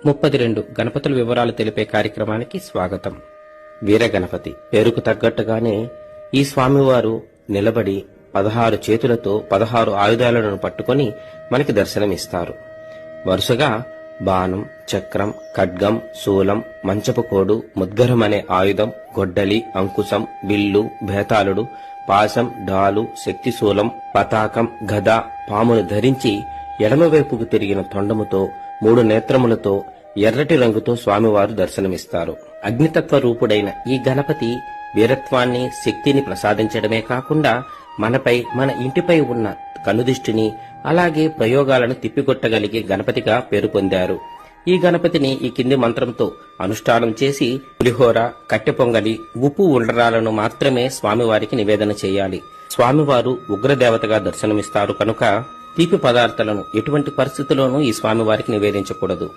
32 గణపతుల వివరాలు తెలిపే కార్యక్రమానికి స్వాగతం. వీర గణపతి పేరుకు తగ్గట్టుగానే ఈ స్వామివారు నిలబడి 16 చేతులతో 16 ఆయుధాలను పట్టుకొని మనకి దర్శనమిస్తారు. వరుసగా బాణం, చక్రం, ఖడ్గం, శూలం, మంచపు కోడు, ముద్గరం అనే ఆయుధం, గొడ్డలి, అంకుశం, బిల్లు, భేతాళుడు, పాశం, డాలు, శక్తిశూలం, పతాకం, గద, పామును ధరించి ఎడమవైపుకు తిరిగిన తొండముతో 3 నేత్రములతో ఎర్రటి రంగుతో స్వామివారు దర్శనమిస్తారు. అగ్నితత్వ రూపుడైన ఈ గణపతి వీరత్వాన్ని, శక్తిని ప్రసాదించడమే కాకుండా మనపై, మన ఇంటిపై ఉన్న కనుదిష్టిని, అలాగే ప్రయోగాలను తిప్పికొట్టగలిగే గణపతిగా పేరు పొందారు. ఈ గణపతిని ఈ కింది మంత్రంతో అనుష్ఠానం చేసి పులిహోర, కట్టె పొంగలి, ఉప్పు ఉండరాలను మాత్రమే స్వామివారికి నివేదన చేయాలి. స్వామివారు ఉగ్రదేవతగా దర్శనమిస్తారు కనుక తీపి పదార్థాలను ఎటువంటి పరిస్థితుల్లోనూ ఈ స్వామివారికి నివేదించకూడదు.